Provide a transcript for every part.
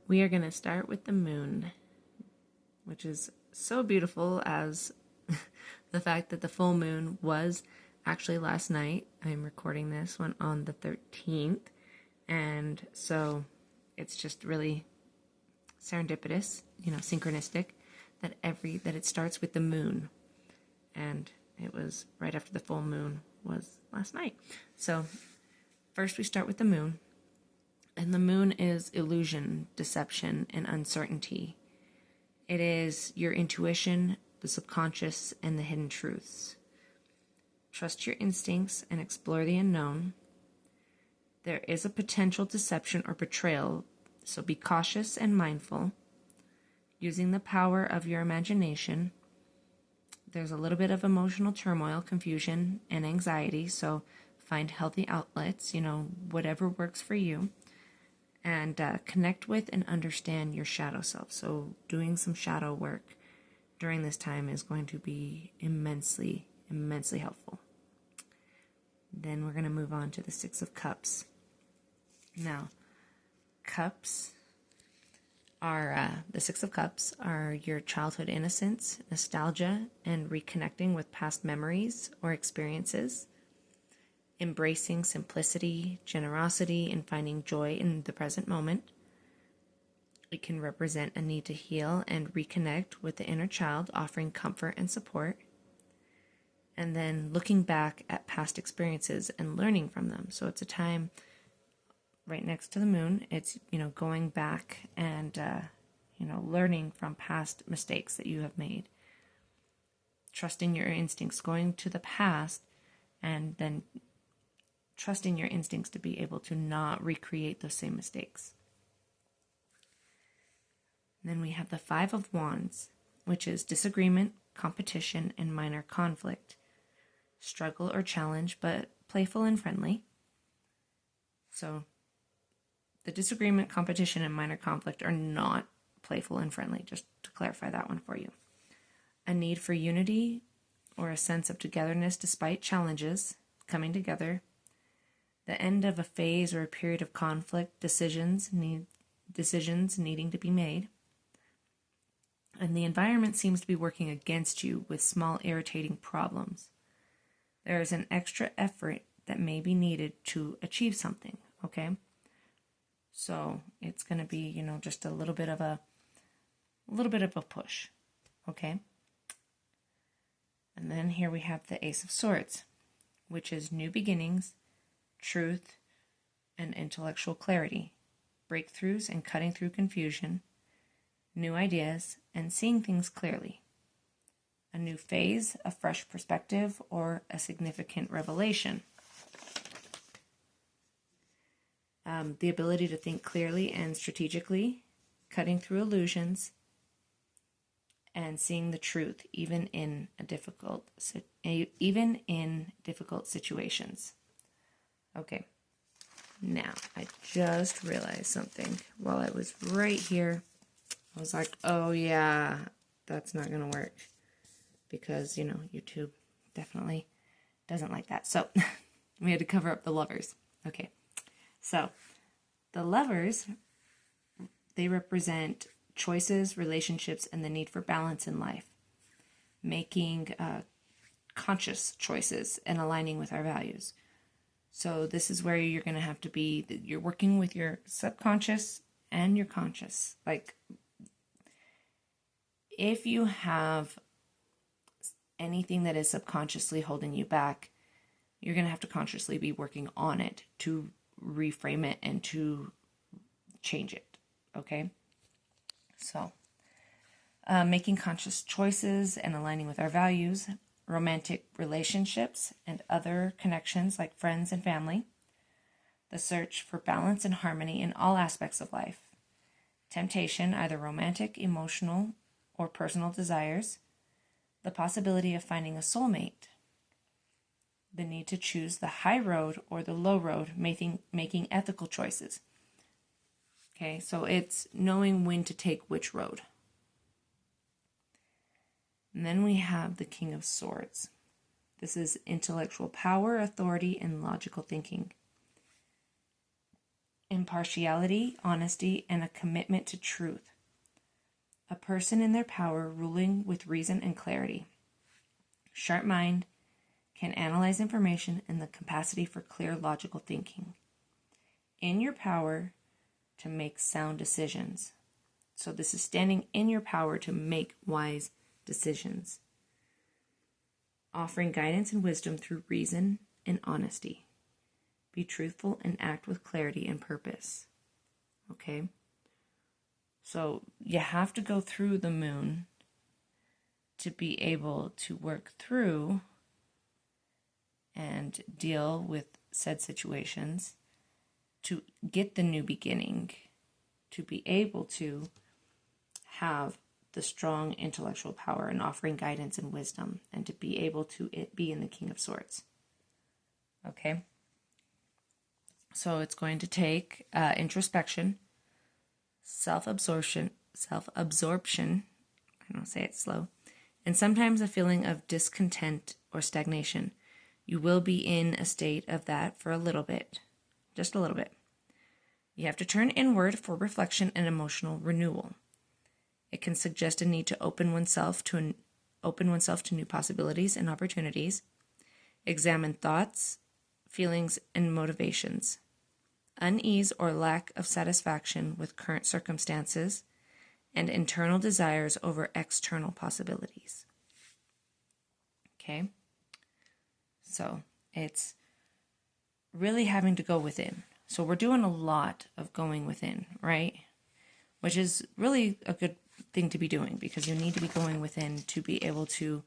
We are going to start with the moon, which is so beautiful as the fact that the full moon was actually last night. I'm recording this one on the 13th, and so it's just really serendipitous, synchronistic that it starts with the moon, and it was right after the full moon was last night. So first we start with the moon, and the moon is illusion, deception, and uncertainty. It is your intuition, the subconscious, and the hidden truths. Trust your instincts and explore the unknown. There is a potential deception or betrayal, so be cautious and mindful. Using the power of your imagination. There's a little bit of emotional turmoil, confusion, and anxiety, so find healthy outlets, whatever works for you. And connect with and understand your shadow self. So doing some shadow work during this time is going to be immensely, immensely helpful. Then we're going to move on to the Six of Cups. Now, the Six of Cups are your childhood innocence, nostalgia, and reconnecting with past memories or experiences. Embracing simplicity, generosity, and finding joy in the present moment. It can represent a need to heal and reconnect with the inner child, offering comfort and support. And then looking back at past experiences and learning from them. So it's a time right next to the moon. It's, going back and, learning from past mistakes that you have made. Trusting your instincts, going to the past and then trusting your instincts to be able to not recreate those same mistakes. And then we have the Five of Wands, which is disagreement, competition, and minor conflict. Struggle or challenge, but playful and friendly. So the disagreement, competition, and minor conflict are not playful and friendly, just to clarify that one for you. A need for unity or a sense of togetherness despite challenges, coming together. The end of a phase or a period of conflict, decisions needing to be made. And the environment seems to be working against you with small irritating problems. There is an extra effort that may be needed to achieve something, okay? So it's going to be, just a little bit of a push, okay? And then here we have the Ace of Swords, which is new beginnings, truth, and intellectual clarity, breakthroughs and cutting through confusion, new ideas, and seeing things clearly. A new phase, a fresh perspective, or a significant revelation. The ability to think clearly and strategically, cutting through illusions, and seeing the truth even in difficult situations. Okay, now I just realized something while I was right here. I was like, oh yeah, that's not going to work because, YouTube definitely doesn't like that. So we had to cover up the Lovers. Okay, so the Lovers, they represent choices, relationships, and the need for balance in life. Making conscious choices and aligning with our values. So this is where you're going to have to be, you're working with your subconscious and your conscious. Like, if you have anything that is subconsciously holding you back, you're going to have to consciously be working on it to reframe it and to change it, okay? So, making conscious choices and aligning with our values, romantic relationships and other connections like friends and family, the search for balance and harmony in all aspects of life, temptation, either romantic, emotional, or personal desires, the possibility of finding a soulmate, the need to choose the high road or the low road, making ethical choices. Okay, so it's knowing when to take which road. And then we have the King of Swords. This is intellectual power, authority, and logical thinking. impartiality, honesty, and a commitment to truth. A person in their power, ruling with reason and clarity. Sharp mind, can analyze information, and the capacity for clear logical thinking. In your power to make sound decisions. So this is standing in your power to make wise decisions. Offering guidance and wisdom through reason and honesty. Be truthful and act with clarity and purpose. Okay? So you have to go through the moon to be able to work through and deal with said situations, to get the new beginning, to be able to have the strong intellectual power and offering guidance and wisdom, and to be able to be in the King of Swords. Okay? So it's going to take introspection, self-absorption, I don't say it slow, and sometimes a feeling of discontent or stagnation. You will be in a state of that for a little bit, just a little bit. You have to turn inward for reflection and emotional renewal. It can suggest a need to open oneself to new possibilities and opportunities, examine thoughts, feelings, and motivations, unease or lack of satisfaction with current circumstances, and internal desires over external possibilities. Okay? So it's really having to go within. So we're doing a lot of going within, right? Which is really a good thing to be doing, because you need to be going within to be able to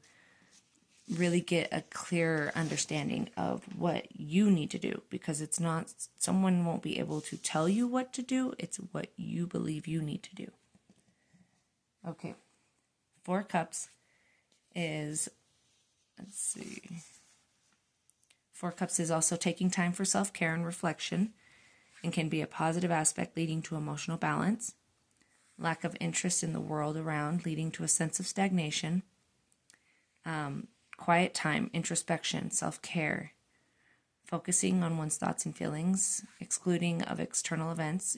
really get a clearer understanding of what you need to do, because it's not, someone won't be able to tell you what to do. It's what you believe you need to do. Okay. 4 Cups is, let's see. 4 Cups is also taking time for self-care and reflection, and can be a positive aspect leading to emotional balance. Lack of interest in the world around leading to a sense of stagnation. Quiet time, introspection, self-care, focusing on one's thoughts and feelings, excluding of external events,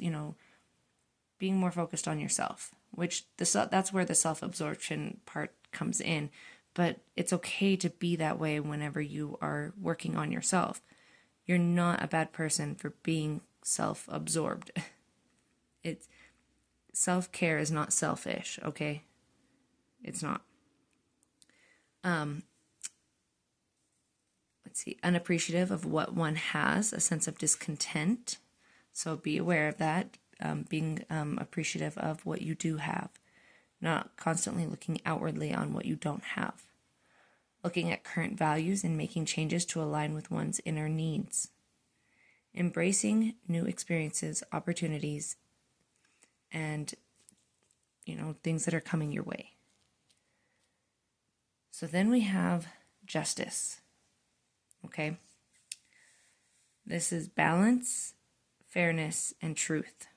being more focused on yourself, which that's where the self-absorption part comes in. But it's okay to be that way whenever you are working on yourself. You're not a bad person for being self-absorbed. It's self-care is not selfish, okay? It's not. Let's see, unappreciative of what one has, a sense of discontent. So be aware of that, being appreciative of what you do have, not constantly looking outwardly on what you don't have. Looking at current values and making changes to align with one's inner needs. Embracing new experiences, opportunities, and, things that are coming your way. So then we have justice. Okay? This is balance, fairness, and truth.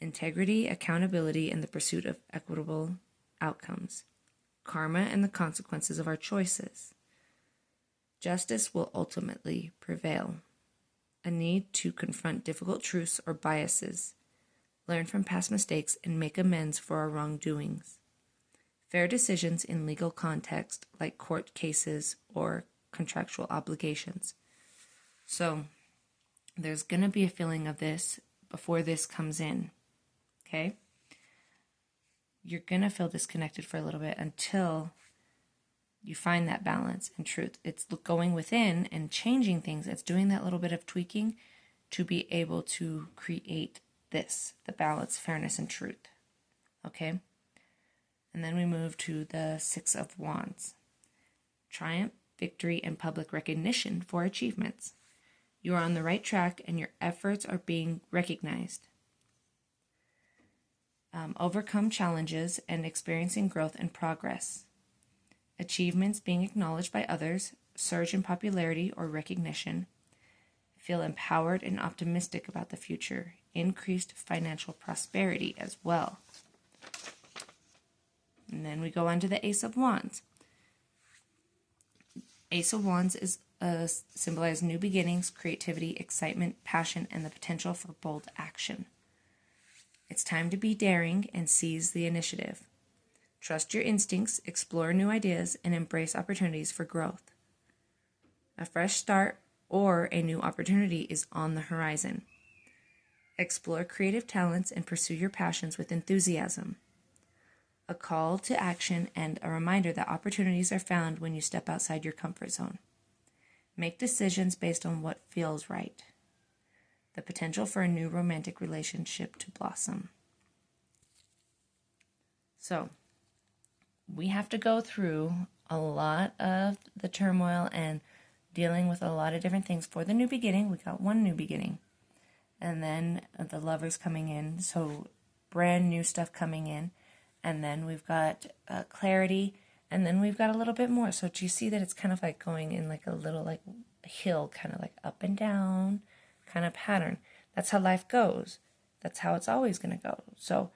Integrity, accountability, and the pursuit of equitable outcomes. Karma and the consequences of our choices. Justice will ultimately prevail. A need to confront difficult truths or biases, learn from past mistakes, and make amends for our wrongdoings. Fair decisions in legal context, like court cases or contractual obligations. So, there's going to be a feeling of this before this comes in, okay? You're going to feel disconnected for a little bit until you find that balance and truth. It's going within and changing things. It's doing that little bit of tweaking to be able to create this, the balance, fairness, and truth. Okay? And then we move to the 6 of Wands. Triumph, victory, and public recognition for achievements. You are on the right track and your efforts are being recognized. Overcome challenges and experiencing growth and progress. Achievements being acknowledged by others, surge in popularity or recognition. Feel empowered and optimistic about the future. Increased financial prosperity as well. And then we go on to the Ace of Wands. Ace of Wands is symbolize new beginnings, creativity, excitement, passion, and the potential for bold action. It's time to be daring and seize the initiative. Trust your instincts, explore new ideas, and embrace opportunities for growth. A fresh start or a new opportunity is on the horizon. Explore creative talents and pursue your passions with enthusiasm. A call to action and a reminder that opportunities are found when you step outside your comfort zone. Make decisions based on what feels right. The potential for a new romantic relationship to blossom. So, we have to go through a lot of the turmoil and dealing with a lot of different things for the new beginning. We got one new beginning. And then the Lovers coming in, so brand new stuff coming in. And then we've got clarity, and then we've got a little bit more. So do you see that it's kind of like going in like a little like hill, kind of like up and down kind of pattern. That's how life goes. That's how it's always going to go. So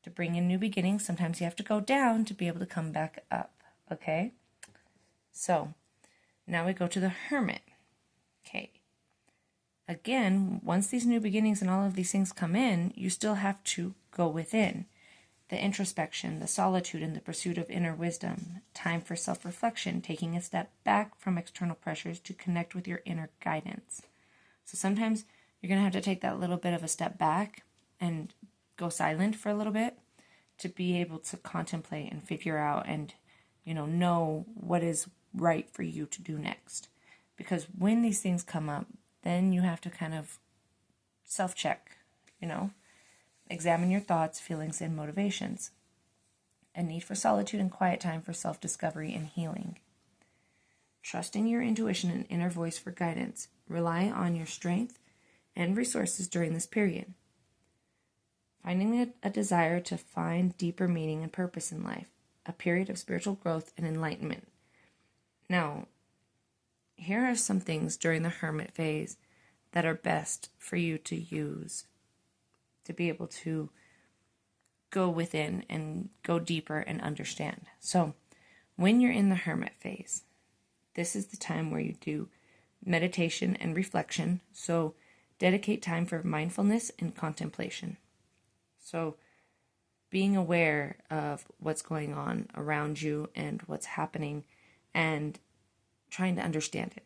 to bring in new beginnings, sometimes you have to go down to be able to come back up, okay? So now we go to the Hermit. Okay. Again, once these new beginnings and all of these things come in, you still have to go within. The introspection, the solitude, and the pursuit of inner wisdom. Time for self-reflection, taking a step back from external pressures to connect with your inner guidance. So sometimes you're going to have to take that little bit of a step back and go silent for a little bit to be able to contemplate and figure out and, know what is right for you to do next. Because when these things come up, then you have to kind of self-check, examine your thoughts, feelings, and motivations. A need for solitude and quiet time for self-discovery and healing. Trusting your intuition and inner voice for guidance. Rely on your strength and resources during this period. Finding a desire to find deeper meaning and purpose in life. A period of spiritual growth and enlightenment. Now, here are some things during the Hermit phase that are best for you to use to be able to go within and go deeper and understand. So, when you're in the Hermit phase, this is the time where you do meditation and reflection. So, dedicate time for mindfulness and contemplation. So, being aware of what's going on around you and what's happening and trying to understand it.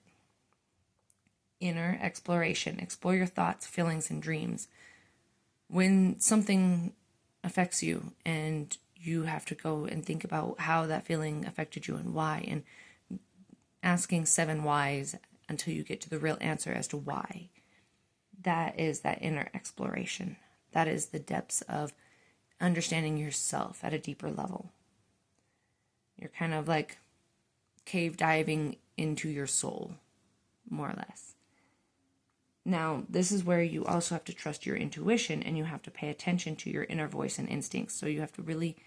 Inner exploration. Explore your thoughts, feelings, and dreams. When something affects you and you have to go and think about how that feeling affected you and why, and asking 7 whys until you get to the real answer as to why. That is that inner exploration. That is the depths of understanding yourself at a deeper level. You're kind of like cave diving into your soul, more or less. Now, this is where you also have to trust your intuition and you have to pay attention to your inner voice and instincts. So you have to really,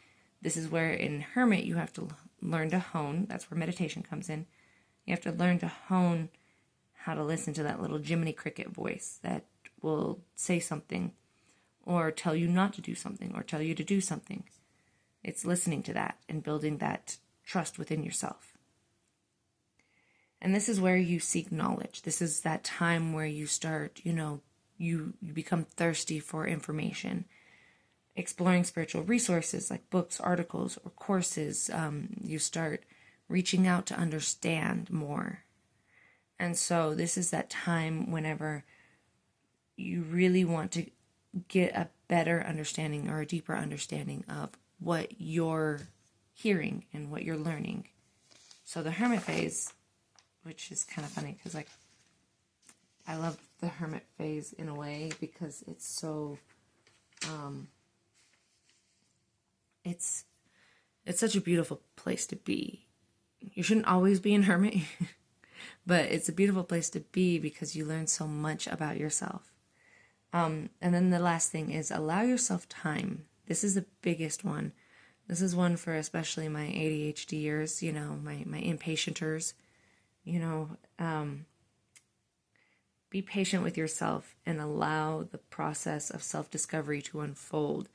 this is where in Hermit you have to learn to hone. That's where meditation comes in. You have to learn to hone how to listen to that little Jiminy Cricket voice that will say something or tell you not to do something or tell you to do something. It's listening to that and building that trust within yourself. And this is where you seek knowledge. This is that time where you start, you become thirsty for information. Exploring spiritual resources like books, articles, or courses. You start reaching out to understand more. And so this is that time whenever you really want to get a better understanding or a deeper understanding of what you're hearing and what you're learning. So the Hermit phase, which is kind of funny because I love the Hermit phase in a way because it's so it's such a beautiful place to be. You shouldn't always be in Hermit, but it's a beautiful place to be because you learn so much about yourself. And then the last thing is allow yourself time. This is the biggest one. This is one for especially my ADHDers, my impatienters. Be patient with yourself and allow the process of self-discovery to unfold.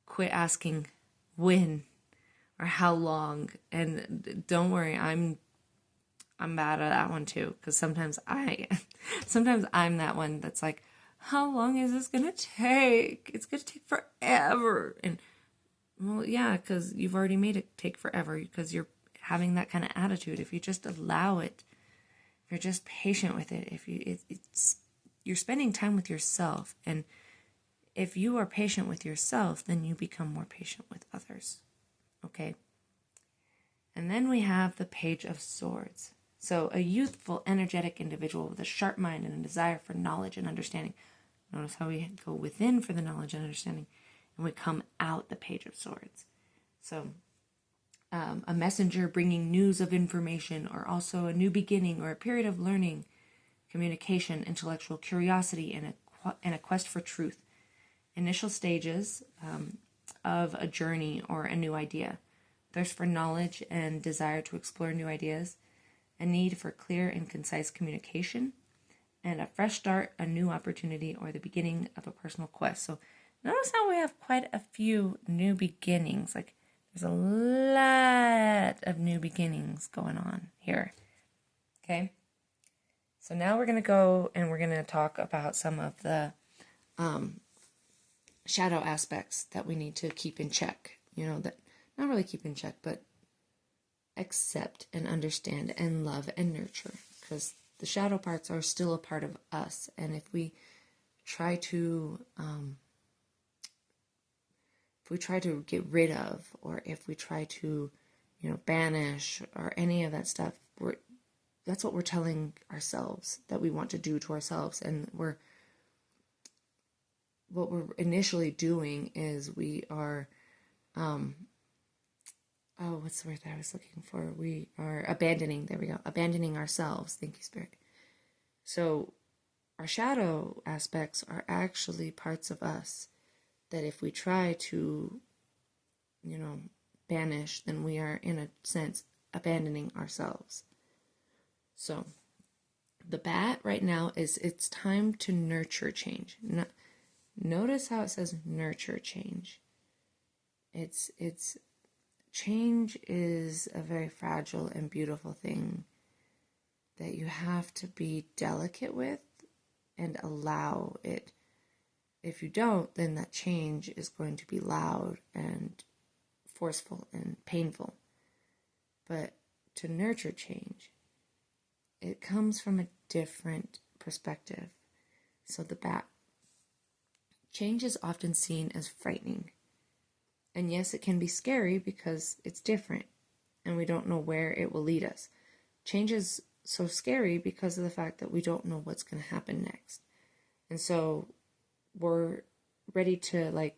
Quit asking when or how long, and don't worry, I'm I'm bad at that one too, because sometimes I'm that one that's like, how long is this gonna take? It's gonna take forever. And well, yeah, because you've already made it take forever because you're having that kind of attitude. If you just allow it, if you're just patient with it, if you it's you're spending time with yourself, and if you are patient with yourself, then you become more patient with others. Okay? And then we have the Page of Swords. So, a youthful, energetic individual with a sharp mind and a desire for knowledge and understanding. Notice how we go within for the knowledge and understanding, and we come out the Page of Swords. So, a messenger bringing news of information, or also a new beginning, or a period of learning, communication, intellectual curiosity, and a quest for truth. Initial stages of a journey or a new idea. Thirst for knowledge and desire to explore new ideas. A need for clear and concise communication. And a fresh start, a new opportunity, or the beginning of a personal quest. So notice how we have quite a few new beginnings. Like, there's a lot of new beginnings going on here. Okay? So now we're going to go and we're going to talk about some of the shadow aspects that we need to keep in check. That not really keep in check, but accept and understand and love and nurture. Because the shadow parts are still a part of us. And if we try to get rid of, or if we try to, banish or any of that stuff, that's what we're telling ourselves that we want to do to ourselves. And what we're initially doing is we are, what's the word that I was looking for? We are abandoning, there we go, abandoning ourselves. Thank you, Spirit. So our shadow aspects are actually parts of us that if we try to, banish, then we are, in a sense, abandoning ourselves. So the bat right now is, it's time to nurture change. Notice how it says nurture change. It's change is a very fragile and beautiful thing that you have to be delicate with and allow it. If you don't, then that change is going to be loud and forceful and painful. But to nurture change, it comes from a different perspective. So the bat. Change is often seen as frightening. And yes, it can be scary because it's different and we don't know where it will lead us. Change is so scary because of the fact that we don't know what's going to happen next. And so we're ready to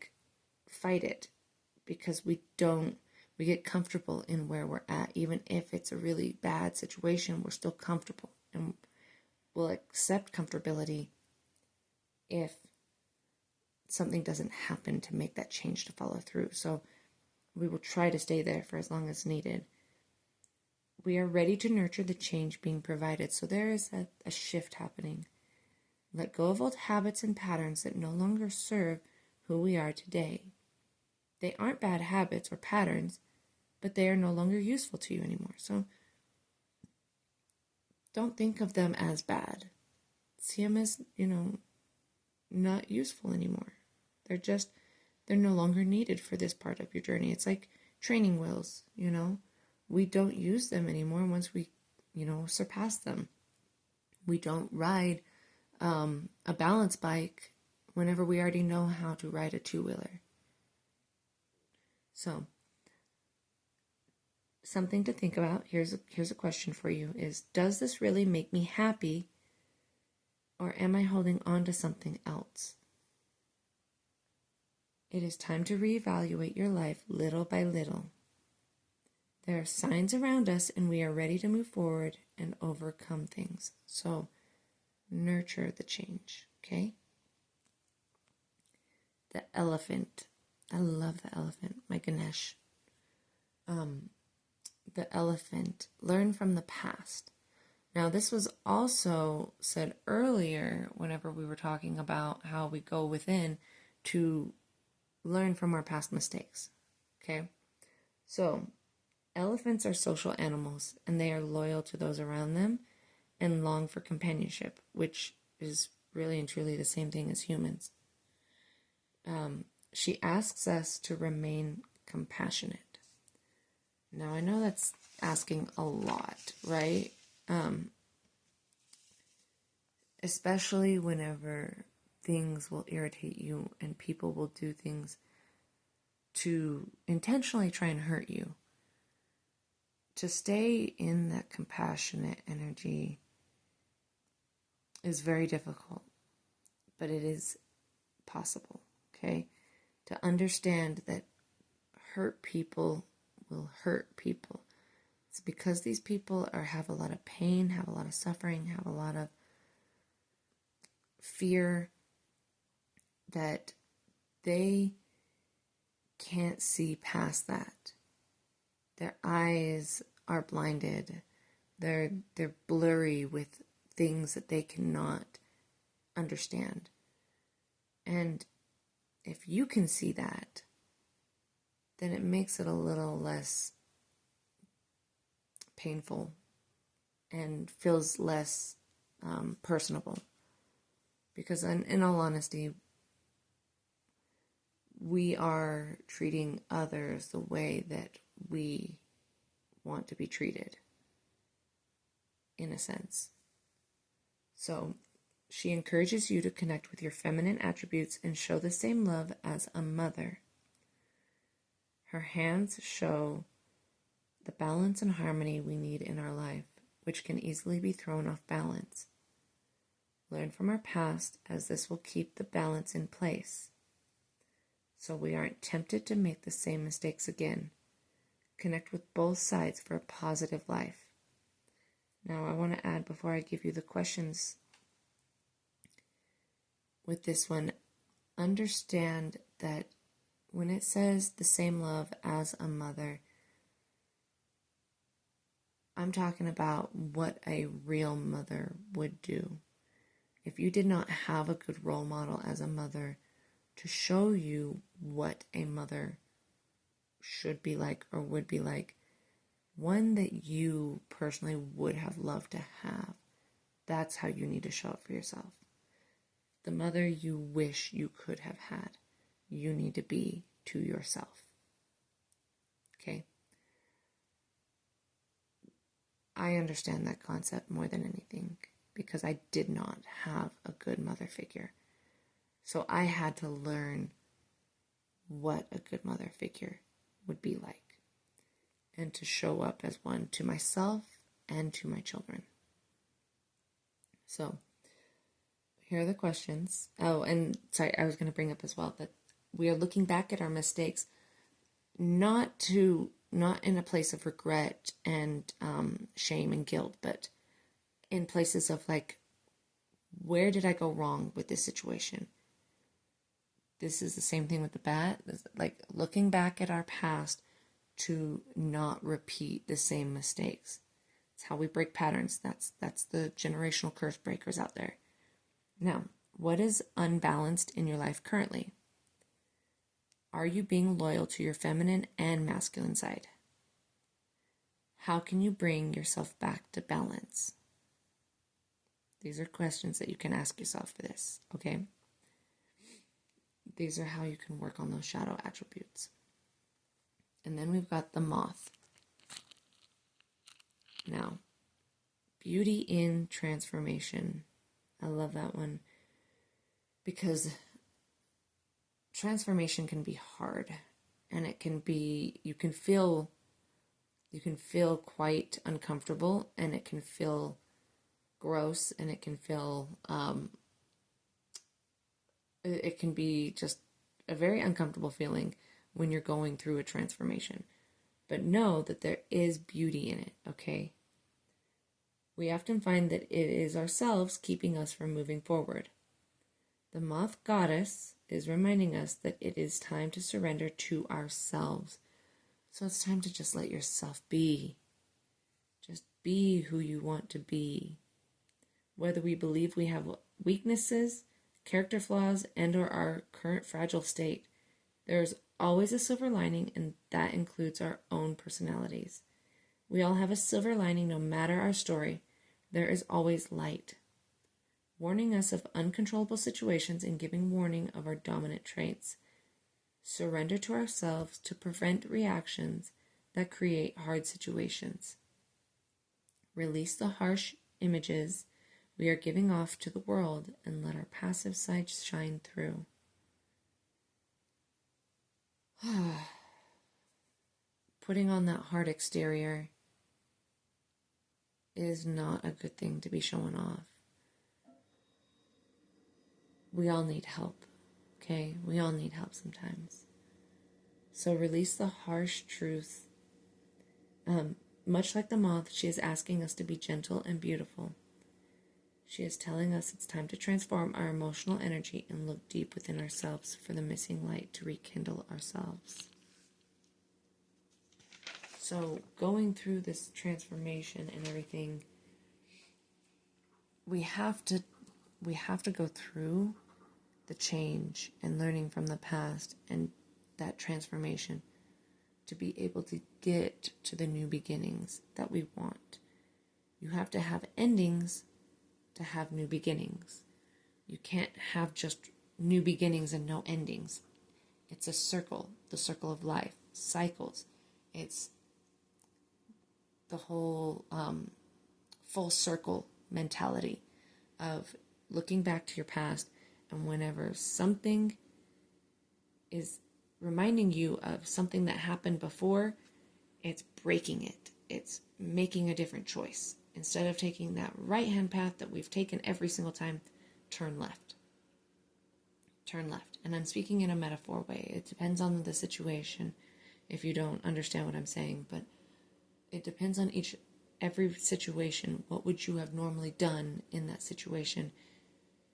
fight it because we get comfortable in where we're at. Even if it's a really bad situation, we're still comfortable, and we'll accept comfortability if something doesn't happen to make that change to follow through. So we will try to stay there for as long as needed. We are ready to nurture the change being provided. So there is a shift happening. Let go of old habits and patterns that no longer serve who we are today. They aren't bad habits or patterns, but they are no longer useful to you anymore. So don't think of them as bad. See them as, not useful anymore. They're no longer needed for this part of your journey. It's like training wheels, We don't use them anymore once we, surpass them. We don't ride a balance bike whenever we already know how to ride a two-wheeler. So, something to think about. Here's a question for you is, does this really make me happy, or am I holding on to something else? It is time to reevaluate your life little by little. There are signs around us and we are ready to move forward and overcome things. So, nurture the change, okay? The elephant. I love the elephant, my Ganesh. The elephant. Learn from the past. Now, this was also said earlier whenever we were talking about how we go within to learn from our past mistakes, okay? So, Elephants are social animals, and they are loyal to those around them and long for companionship, which is really and truly the same thing as humans. She asks us to remain compassionate. Now, I know that's asking a lot, right? Especially whenever things will irritate you and people will do things to intentionally try and hurt you. To stay in that compassionate energy is very difficult, but it is possible, okay? To understand that hurt people will hurt people. It's because these people have a lot of pain, have a lot of suffering, have a lot of fear that they can't see past that. Their eyes are blinded. They're blurry with things that they cannot understand. And if you can see that, then it makes it a little less painful and feels less personable. Because in all honesty, we are treating others the way that we want to be treated, in a sense. So she encourages you to connect with your feminine attributes and show the same love as a mother. Her hands show the balance and harmony we need in our life, which can easily be thrown off balance. Learn from our past, as this will keep the balance in place, so we aren't tempted to make the same mistakes again. Connect with both sides for a positive life. Now, I want to add, before I give you the questions with this one, understand that when it says the same love as a mother, I'm talking about what a real mother would do. If you did not have a good role model as a mother to show you what a mother should be like or would be like, one that you personally would have loved to have, that's how you need to show up for yourself. The mother you wish you could have had, you need to be to yourself. Okay? I understand that concept more than anything because I did not have a good mother figure. So I had to learn what a good mother figure would be like and to show up as one to myself and to my children. So here are the questions. Oh, and sorry, I was going to bring up as well that we are looking back at our mistakes not in a place of regret and shame and guilt, but in places of like, where did I go wrong with this situation? This is the same thing with the bat, like looking back at our past to not repeat the same mistakes. It's how we break patterns. That's the generational curse breakers out there. Now, what is unbalanced in your life currently? Are you being loyal to your feminine and masculine side? How can you bring yourself back to balance? These are questions that you can ask yourself for this, okay? These are how you can work on those shadow attributes. And then we've got the moth. Now, beauty in transformation. I love that one because transformation can be hard, and it can be, you can feel quite uncomfortable, and it can feel gross, and it can feel it can be just a very uncomfortable feeling when you're going through a transformation. But know that there is beauty in it, okay? We often find that it is ourselves keeping us from moving forward. The moth goddess is reminding us that it is time to surrender to ourselves. So it's time to just let yourself be. Just be who you want to be. Whether we believe we have weaknesses, character flaws, and or our current fragile state, There's always a silver lining, and that includes our own personalities. We all have a silver lining no matter our story. There is always light, warning us of uncontrollable situations and giving warning of our dominant traits. Surrender to ourselves to prevent reactions that create hard situations. Release the harsh images we are giving off to the world and let our passive side shine through. Putting on that hard exterior is not a good thing to be showing off. We all need help, okay? We all need help sometimes. So release the harsh truth. Much like the moth, she is asking us to be gentle and beautiful. She is telling us it's time to transform our emotional energy and look deep within ourselves for the missing light to rekindle ourselves. So going through this transformation and everything, we have to go through the change and learning from the past and that transformation to be able to get to the new beginnings that we want. You have to have endings to have new beginnings. You can't have just new beginnings and no endings. It's a circle, the circle of life, cycles. It's the whole full circle mentality of looking back to your past, and whenever something is reminding you of something that happened before, it's breaking it. It's making a different choice. Instead of taking that right-hand path that we've taken every single time, turn left. Turn left. And I'm speaking in a metaphor way. It depends on the situation if you don't understand what I'm saying, but it depends on every situation. What would you have normally done in that situation?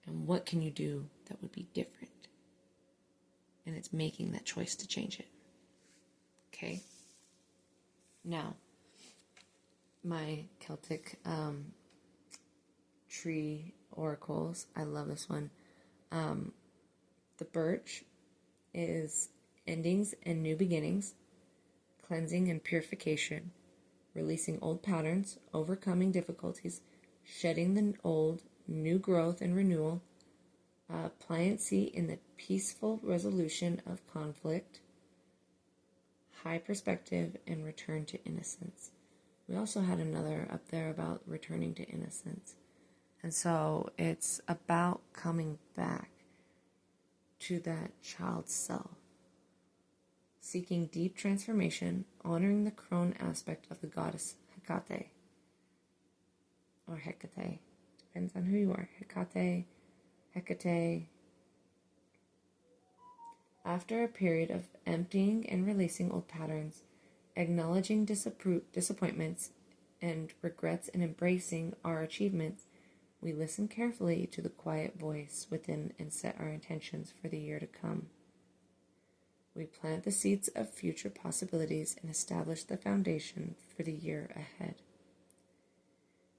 And what can you do that would be different? And it's making that choice to change it. Okay? Now, my Celtic tree oracles. I love this one. The birch is endings and new beginnings, cleansing and purification, releasing old patterns, overcoming difficulties, shedding the old, new growth and renewal, pliancy in the peaceful resolution of conflict, high perspective, and return to innocence. We also had another up there about returning to innocence. And so it's about coming back to that child self, seeking deep transformation, honoring the crone aspect of the goddess Hecate, or Hecate, depends on who you are, Hecate. After a period of emptying and releasing old patterns, acknowledging disappointments and regrets and embracing our achievements, we listen carefully to the quiet voice within and set our intentions for the year to come. We plant the seeds of future possibilities and establish the foundation for the year ahead.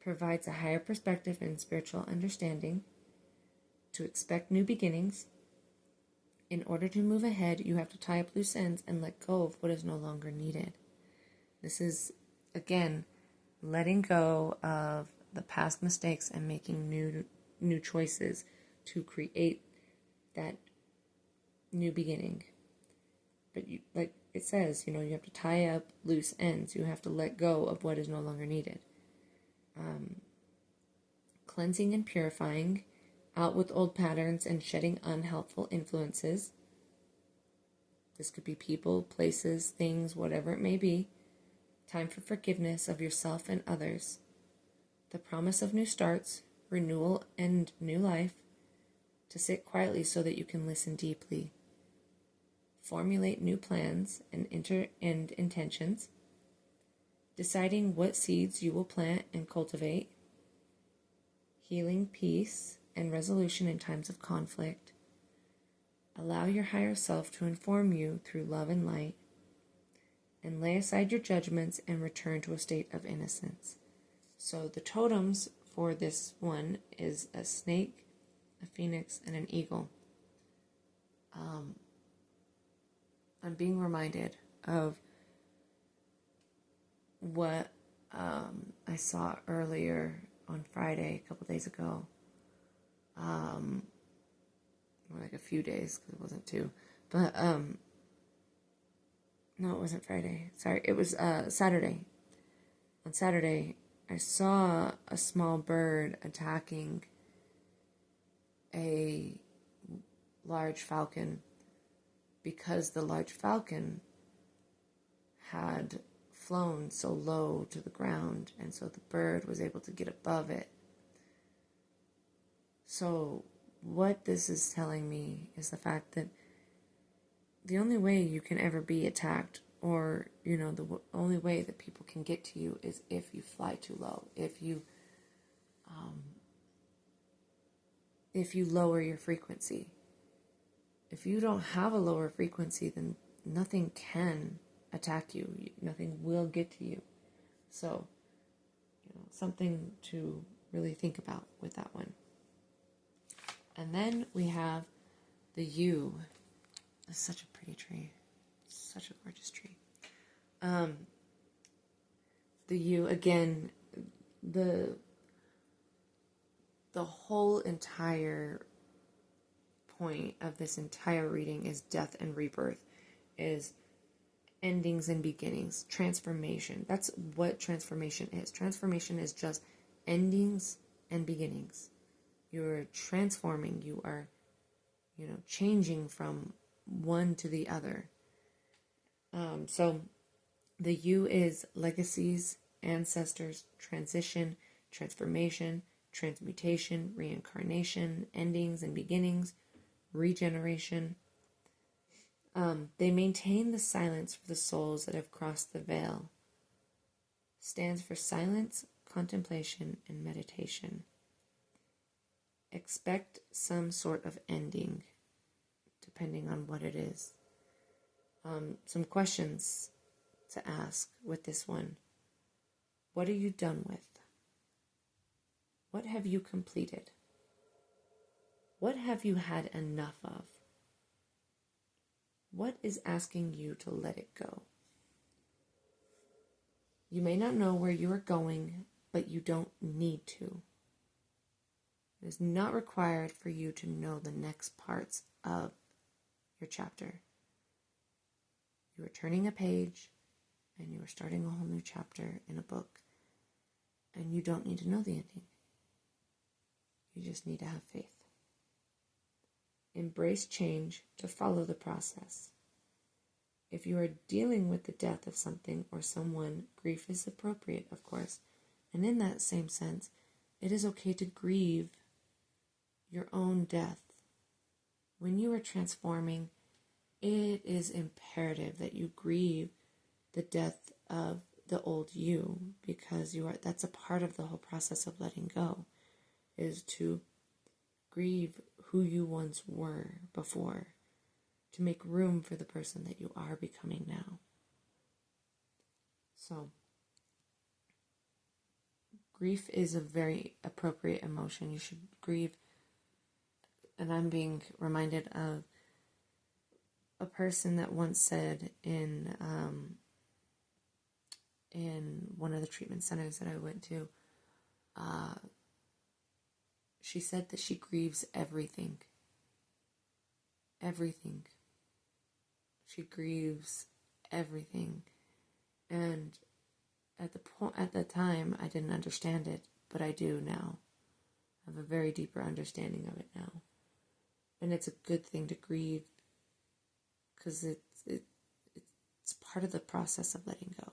Provides a higher perspective and spiritual understanding. To expect new beginnings. In order to move ahead, you have to tie up loose ends and let go of what is no longer needed. This is, again, letting go of the past mistakes and making new choices to create that new beginning. But you, like it says, you have to tie up loose ends. You have to let go of what is no longer needed. Cleansing and purifying, out with old patterns and shedding unhelpful influences. This could be people, places, things, whatever it may be. Time for forgiveness of yourself and others. The promise of new starts, renewal, and new life. To sit quietly so that you can listen deeply. Formulate new plans and intentions. Deciding what seeds you will plant and cultivate. Healing, peace, and resolution in times of conflict. Allow your higher self to inform you through love and light. And lay aside your judgments and return to a state of innocence. So the totems for this one is a snake, a phoenix, and an eagle. I'm being reminded of what I saw earlier on Friday, a couple days ago. Or like a few days, because it wasn't two. But, no, it wasn't Friday. Sorry, it was Saturday. On Saturday, I saw a small bird attacking a large falcon because the large falcon had flown so low to the ground, and so the bird was able to get above it. So what this is telling me is the fact that the only way you can ever be attacked, or, the only way that people can get to you, is if you fly too low, if you lower your frequency. If you don't have a lower frequency, then nothing can attack you. Nothing will get to you. So, something to really think about with that one. And then we have the yew. It's such a pretty tree. Such a gorgeous tree. The yew, again, the whole entire point of this entire reading is death and rebirth, is endings and beginnings, transformation. That's what transformation is. Transformation is just endings and beginnings. You're transforming, you are, changing from one to the other. So the yew is legacies, ancestors, transition, transformation, transmutation, reincarnation, endings and beginnings, regeneration. They maintain the silence for the souls that have crossed the veil. Stands for silence, contemplation, and meditation. Expect some sort of ending, depending on what it is. Some questions to ask with this one. What are you done with? What have you completed? What have you had enough of? What is asking you to let it go? You may not know where you are going, but you don't need to. It is not required for you to know the next parts of your chapter. You are turning a page, and you are starting a whole new chapter in a book, and you don't need to know the ending. You just need to have faith. Embrace change to follow the process. If you are dealing with the death of something or someone, grief is appropriate, of course. And in that same sense, it is okay to grieve your own death. When you are transforming, it is imperative that you grieve the death of the old you, because that's a part of the whole process of letting go, is to grieve who you once were before, to make room for the person that you are becoming now. So, grief is a very appropriate emotion. You should grieve. And I'm being reminded of a person that once said in one of the treatment centers that I went to, she said that she grieves everything. Everything. She grieves everything. And at the time, I didn't understand it, but I do now. I have a very deeper understanding of it now. And it's a good thing to grieve, because it's part of the process of letting go.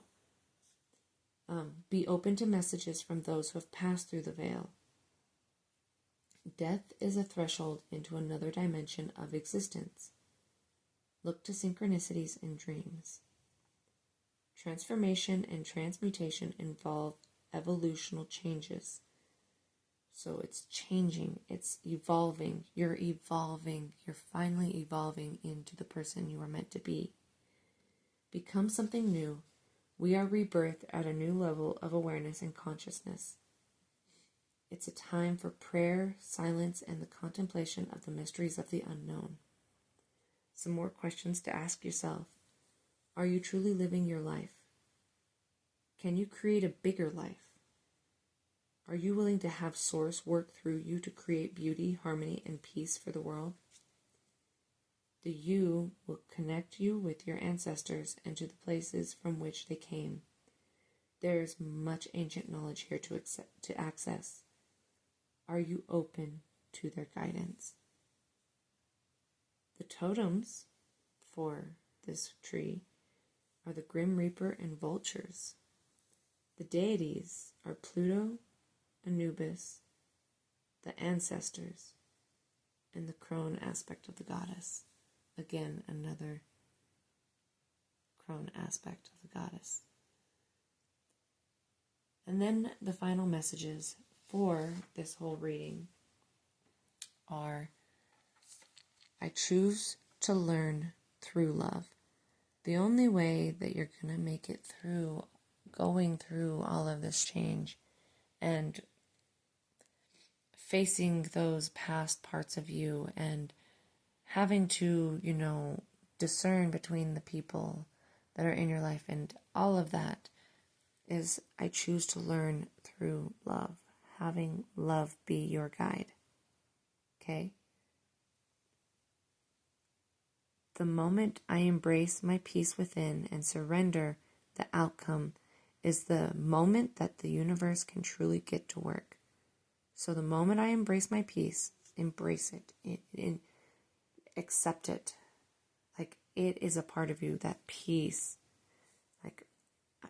Be open to messages from those who have passed through the veil. Death is a threshold into another dimension of existence. Look to synchronicities in dreams. Transformation and transmutation involve evolutional changes. So it's changing, it's evolving, you're finally evolving into the person you are meant to be. Become something new. We are rebirthed at a new level of awareness and consciousness. It's a time for prayer, silence, and the contemplation of the mysteries of the unknown. Some more questions to ask yourself. Are you truly living your life? Can you create a bigger life? Are you willing to have Source work through you to create beauty, harmony, and peace for the world? The you will connect you with your ancestors and to the places from which they came. There is much ancient knowledge here to access. Are you open to their guidance? The totems for this tree are the Grim Reaper and vultures. The deities are Pluto, Anubis, the ancestors, and the crone aspect of the goddess. Again, another crone aspect of the goddess. And then the final messages for this whole reading are, I choose to learn through love. The only way that you're going to make it through going through all of this change and facing those past parts of you and having to, discern between the people that are in your life and all of that is I choose to learn through love, having love be your guide. Okay? The moment I embrace my peace within and surrender the outcome is the moment that the universe can truly get to work. So the moment I embrace my peace, embrace it, accept it. Like it is a part of you, that peace. Like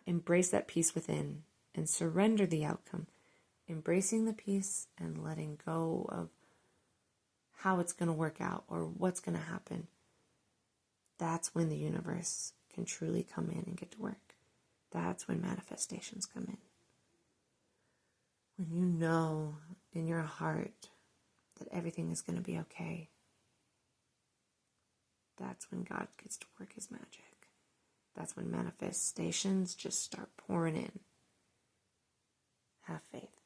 embrace that peace within and surrender the outcome. Embracing the peace and letting go of how it's going to work out or what's going to happen. That's when the universe can truly come in and get to work. That's when manifestations come in. When you know in your heart that everything is going to be okay, that's when God gets to work his magic. That's when manifestations just start pouring in. Have faith.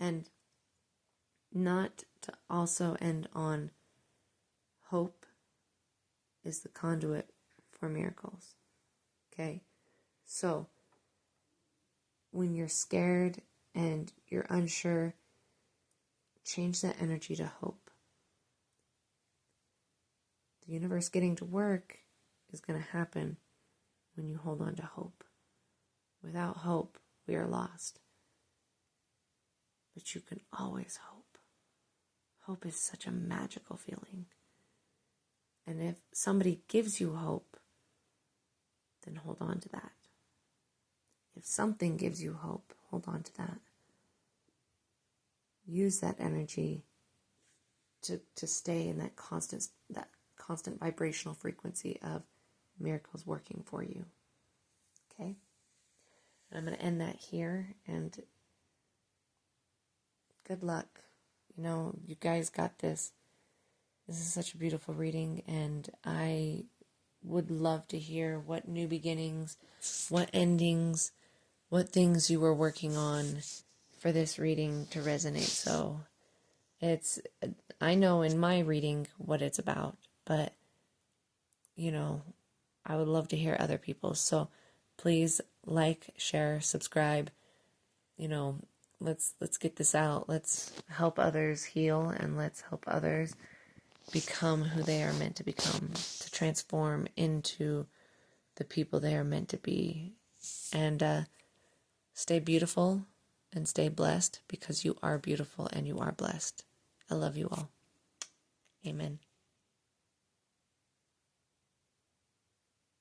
And not to also end on hope is the conduit for miracles. Okay? So, when you're scared and you're unsure, change that energy to hope. The universe getting to work is going to happen when you hold on to hope. Without hope, we are lost. But you can always hope. Hope is such a magical feeling. And if somebody gives you hope, then hold on to that. If something gives you hope, hold on to that. Use that energy to stay in that constant vibrational frequency of miracles working for you. Okay? And I'm going to end that here, and good luck. You guys got this. This is such a beautiful reading, and I would love to hear what new beginnings, what endings, what things you were working on for this reading to resonate. So I know in my reading what it's about, but I would love to hear other people's. So please like, share, subscribe. Let's get this out. Let's help others heal, and let's help others become who they are meant to become, to transform into the people they are meant to be. And stay beautiful and stay blessed, because you are beautiful and you are blessed. I love you all. Amen.